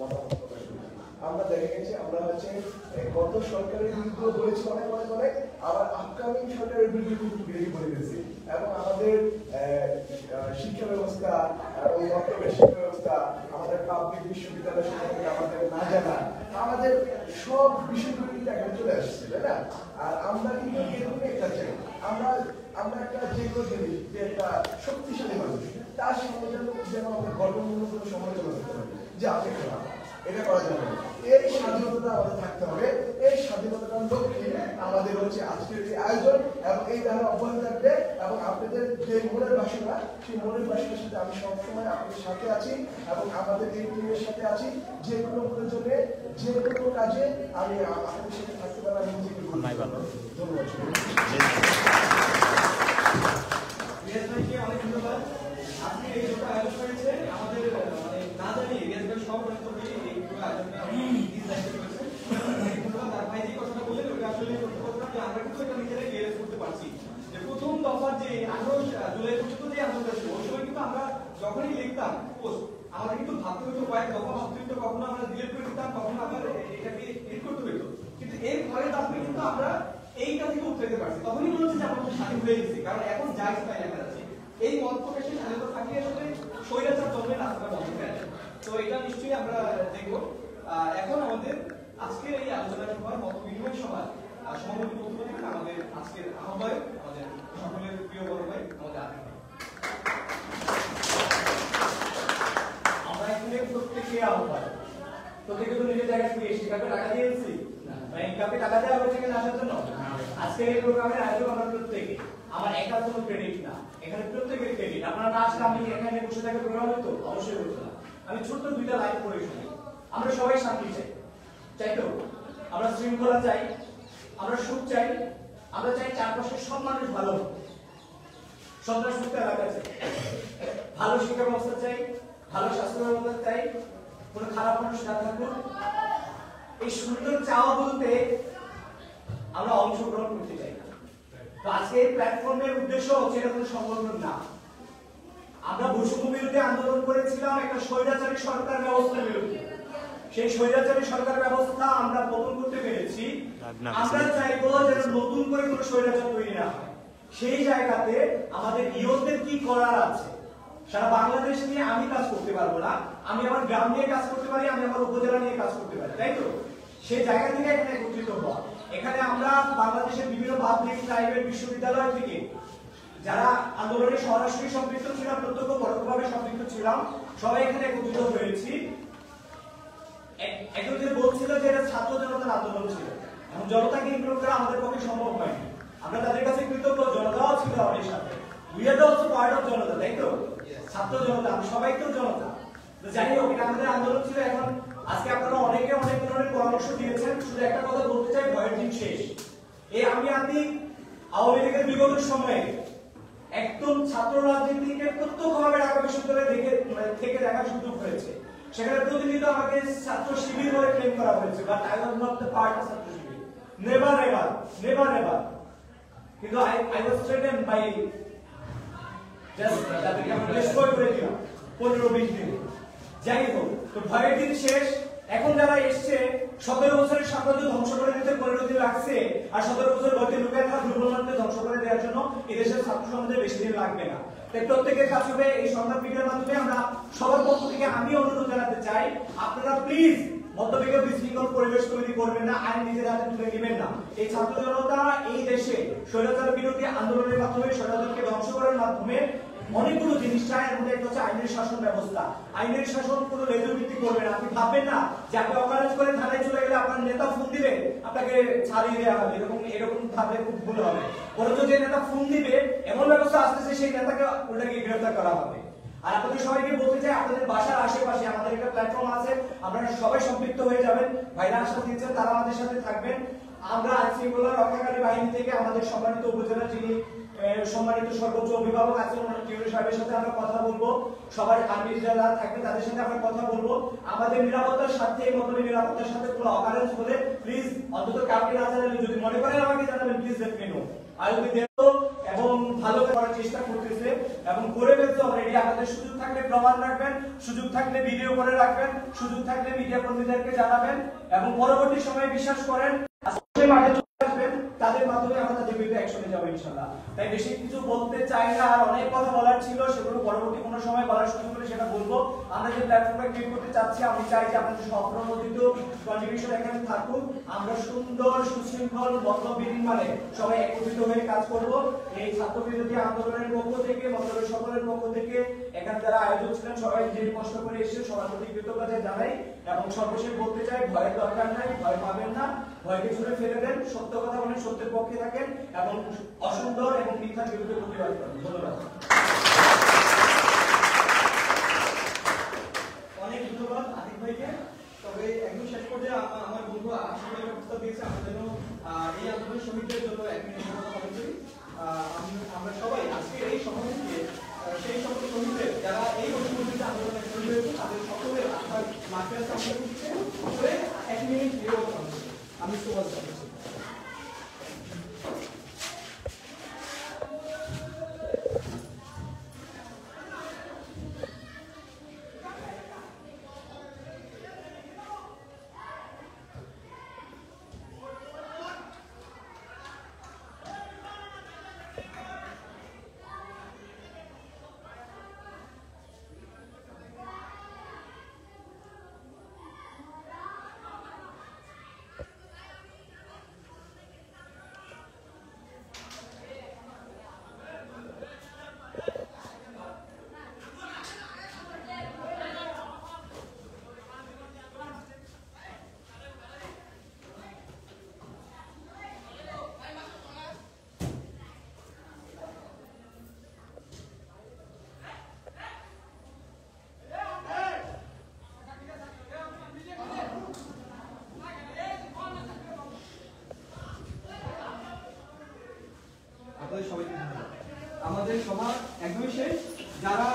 মতামত প্রকাশ করেছি। আমরা দেখা গেছে আমরা হচ্ছে গত সরকারের বিরুদ্ধে বলেছি অনেক আবার আপকামিং সরকারের বিরুদ্ধে কিন্তু বেরিয়ে পড়ে গেছি এবং আমাদের শিক্ষা ব্যবস্থা এবং বর্তমানে শিক্ষা ব্যবস্থা আমাদের পাবলিক বিশ্ববিদ্যালয় সম্পর্কে আমাদের না জানা আমাদের সব বিষয়গুলো কিন্তু এখানে চলে আসছে, তাই না? আর আমরা কিন্তু এরকম একটা চাই আমরা একটা যে কোনো জিনিস যে একটা শক্তিশালী মানুষ তার সামনে যেন আমরা গর্বমূল্য কোনো সমালোচনা করতে পারি যে আপনি খেলা এটা করা যাবে না। এই স্বাধীনতা আমাদের থাকতে হবে। এই স্বাধীনতার লক্ষ্যে আমাদের হচ্ছে আজকের এই আয়োজন এবং এই ধারা অব্যাহত থাকবে এবং আপনাদের যে মনের বাসনা সেই মনের বাসনার সাথে আমি সবসময় আপনাদের সাথে আছি এবং আমাদের এই টিমের সাথে আছি। যে কোনো প্রয়োজনে যে কোনো কাজে আমি আপনাদের সাথে থাকতে পারি। আমি নিজেকে ধন্যবাদ। অনেক ধন্যবাদ। আপনি এই দুটো আয়োজন করেছেন আমাদের মানে না জানি সব প্রথম দফার যে 18 জুলাই পর্যন্ত যে আন্দোলন ছিল ওই সময় কিন্তু আমরা যখনই লিখতাম আমাদের কিন্তু ভাবতে হতো কয়েক দফা ভাবতে হতো, কখনো আমরা ডিলিট করে দিতাম, কখনো আমরা এটাকে এডিট করতে হতো। কিন্তু এর পরে তারপরে কিন্তু আমরা এইটা থেকে উঠতে পারছি। তখনই মনে হচ্ছে যে আমরা স্বাধীন হয়ে গেছি, কারণ এখন যা ইচ্ছা লেখা যাচ্ছে। এই মত প্রকাশের স্বাধীনতা থাকলে আসলে স্বৈরাচার জন্মের রাস্তাটা বন্ধ হয়ে যায়। তো এটা নিশ্চয়ই আমরা দেখবো। এখন আমাদের আজকের এই আলোচনা সভার মত বিনিময় সভার সভাপতি বক্তব্য দেবেন আমাদের আজকের আহ্বায়ক, আমাদের সকলের প্রিয় বড় ভাই আমাদের আতিক ভাই। আমরা এখানে প্রত্যেকে আহ্বায়ক, প্রত্যেকে তো নিজের জায়গা থেকে এসে কাউকে টাকা দিয়েছি না, কাউকে টাকা দেওয়া হয়েছে কিনা আসার জন্য? আজকের এই প্রোগ্রামের আয়োজক আমরা প্রত্যেকে, আমার একার কোনো ক্রেডিট না, এখানে প্রত্যেকের ক্রেডিট। আপনারা না আসলে আমি এখানে বসে থাকা প্রোগ্রাম হতো? অবশ্যই হতো না। আমি ছোট্ট দুইটা লাইন পড়ে শুনি। আমরা সবাই শান্তি চাই, চাই তো? আমরা শৃঙ্খলা চাই, আমরা সুখ চাই, আমরা চাই চারপাশের সব মানুষ ভালো হোক, সন্ত্রাস মুক্ত এলাকা চাই, ভালো শিক্ষা ব্যবস্থা চাই, ভালো স্বাস্থ্য ব্যবস্থা চাই, কোনো খারাপ মানুষ না থাকুক। এই সুন্দর চাওয়া বলতে আমরা অংশগ্রহণ করতে চাই না। তো আজকে এই প্ল্যাটফর্মের উদ্দেশ্য হচ্ছে এটা কোনো সংগঠন না। আমরা বৈষম্য বিরোধী আন্দোলন করেছিলাম একটা স্বৈরাচারী সরকার ব্যবস্থার বিরুদ্ধে। সেই স্বৈরাচারী সরকার ব্যবস্থা আমরা পতন করতে পেরেছি। আমরা চাইবো যেন নতুন করে কোনো স্বৈরাচার তৈরি না হয়। সেই জায়গাতে আমাদের ইয়ুথদের কি করার আছে, সারা বাংলাদেশ নিয়ে আমি কাজ করতে পারবো না, আমি আমার গ্রাম নিয়ে কাজ করতে পারি, আমি আমার উপজেলা নিয়ে কাজ করতে পারি, তাই তো? সেই জায়গা থেকে এখানে একত্রিত হওয়া। এখানে আমরা বাংলাদেশের বিভিন্ন পাবলিক প্রাইভেট বিশ্ববিদ্যালয় থেকে যারা আন্দোলনে সরাসরি সম্পৃক্ত ছিলাম, প্রত্যক্ষ পরোক্ষভাবে সম্পৃক্ত ছিলাম, সবাই এখানে একত্রিত হয়েছি। একজন যে বলছিল যে এটা ছাত্র জনতার আন্দোলন ছিল, এখন জনতাকে ইনক্লুড করা আমাদের পক্ষে সম্ভব হয়নি। আমরা তাদের কাছে কৃতজ্ঞ, জনতাও ছিল আমাদের সাথে। We are also part of janata, তাই তো? ছাত্র জনতা, আমি সবাই তো জনতা। তো যাই হোক, এটা আমাদের আন্দোলন ছিল। এখন আজকে আপনারা অনেকে অনেক ধরনের পরামর্শ দিয়েছেন। শুধু একটা কথা বলতে চাই, ভয়ের দিন শেষ। এই আমি আওয়ামী লীগের বিগত সময়ে একদম ছাত্র রাজনীতিকে প্রত্যক্ষভাবে ঢাকা বিশ্ববিদ্যালয়ে থেকে দেখার সুযোগ হয়েছে। সেখানে প্রতিনিয়ত আমাকে ছাত্র শিবির বলে ক্লেম করা হয়েছে, but I was not the part of Chhatra Shibir. Never ever, never ever. কিন্তু I was threatened by just তাদেরকে আমি ডিস্ট্রয় করে দিলাম 15-20 দিন। যাই হোক, তো ভয়ের দিন শেষ। এখন যারা এসছে 17 বছরের সাম্রাজ্য ধ্বংস করে দিতে 15 দিন লাগছে, আর 17 বছর বয়সে লুকায় থাকা দুর্বলতাকে ধ্বংস করে দেওয়ার জন্য এদেশের ছাত্র সমাজের বেশি দিন লাগবে না। তাই প্রত্যেকের কাছে এই সংবাদ ভিডিওর মাধ্যমে আমরা সবার পক্ষ থেকে আমি অনুরোধ জানাতে চাই, আপনারা প্লিজ মতবিজ্ঞ বিশৃঙ্খল পরিবেশ তৈরি করবেন না, আইন নিজের হাতে তুলে নেবেন না। এই ছাত্র জনতা এই দেশে স্বৈরাচার বিরোধী আন্দোলনের মাধ্যমে, স্বৈরাচারকে ধ্বংস করার মাধ্যমে অনেকগুলো জিনিস চায়। এর মধ্যে একটা হচ্ছে আইনের শাসন ব্যবস্থা। আইনের শাসন কোনো লেজুর ভিত্তি করবে না। আপনি ভাববেন না যে আপনি অকারেজ করে থানায় চলে গেলে আপনার নেতা ফোন দিবে আপনাকে ছাড়িয়ে দেওয়া হবে, এরকম ভাবলে খুব ভুল হবে। বরঞ্চ যে নেতা ফোন দিবে এমন ব্যবস্থা আসতেছে সেই নেতাকে ওটাকে গ্রেফতার করা হবে। আর আপনাদের সবাইকে বলতে চাই, আপনাদের বাসার আশেপাশে আমাদের একটা প্ল্যাটফর্ম আছে, আপনারা সবাই সম্পৃক্ত হয়ে যাবেন। ভাইরা আশা দিচ্ছেন তারা আমাদের সাথে থাকবেন। আমরা আইন শৃঙ্খলা রক্ষাকারী বাহিনী থেকে আমাদের সম্মানিত উপজেলা যিনি সম্মানিত সর্বোচ্চ অভিভাবক আছেন টিউরি সাহেবের সাথে আমরা কথা বলবো। সবার আর্মি যারা থাকবে তাদের সাথে আমরা কথা বলবো। আমাদের নিরাপত্তার সাথে, এই মতন নিরাপত্তার সাথে কোনো অকারেন্স হলে প্লিজ অন্তত কাউকে না জানালে, যদি মনে করেন আমাকে জানাবেন, প্লিজ লেট মি নো। আর যদি দেখো এবং ভালো করার চেষ্টা করতেছে এবং করে ফেলছে অলরেডি, আপনাদের আপনাদের সুযোগ থাকলে প্রমাণ রাখবেন, সুযোগ থাকলে ভিডিও করে রাখবেন, সুযোগ থাকলে মিডিয়া কর্মীদেরকে জানাবেন এবং পরবর্তী সময়ে বিশ্বাস করেন মাঠে চলে আসবেন, তাদের মাধ্যমে আমরা তাদের বিরুদ্ধে অ্যাকশনে যাবো ইনশাআল্লাহ। তাই বেশি কিছু বলতে চাই না, আর অনেক কথা বলার ছিল, সেগুলো পরবর্তী কোনো সময় বলার সুযোগ হলে সেটা বলবো। আমরা যে প্ল্যাটফর্মে ক্রিয়েট করতে চাচ্ছি, আমি চাই যে আপনাদের সপ্রমোদিত কন্ট্রিবিউশন এখানে থাকুক, আমরা সুন্দর সুশৃঙ্খল মতবিহীন মানে সবাই একত্রিত হয়ে কাজ করব। এই ছাত্র বিরোধী আন্দোলনের পক্ষ থেকে, মতলব সকলের পক্ষ থেকে, এখানে যারা আয়োজক ছিলেন সবাই নিজের কষ্ট করে এসে সবার প্রতি কৃতজ্ঞতা জানাই এবং সর্বশেষ বলতে চাই, ভয়ের দরকার নাই, ভয় পাবেন না, ভয়কে ছুড়ে ফেলে দেন, সত্য কথা বলেন, সত্যের পক্ষে থাকেন এবং অসুন্দর এবং মিথ্যার বিরুদ্ধে প্রতিবাদ করেন। ধন্যবাদ। অনেক ধন্যবাদ আতিক ভাইকে। তবে একদম শেষ পর্যায়ে আমার বন্ধু আশিক ভাই প্রস্তাব দিয়েছে আমরা যেন এই আন্দোলনের শহীদদের জন্য এক মিনিট কথা বলি। আমরা সবাই আজকে এই সভা থেকে সেই সকল শহীদদের যারা এই ঐক্যবদ্ধ আন্দোলনে শহীদ হয়েছে তাদের সকলের আত্মার মাঠে আমরা এক মিনিট নিরবতা পালন করি। আমি সুভাষ জানাচ্ছি। আপনাদের সবাইকে ধন্যবাদ। আমাদের সভা একদমই শেষ। যারা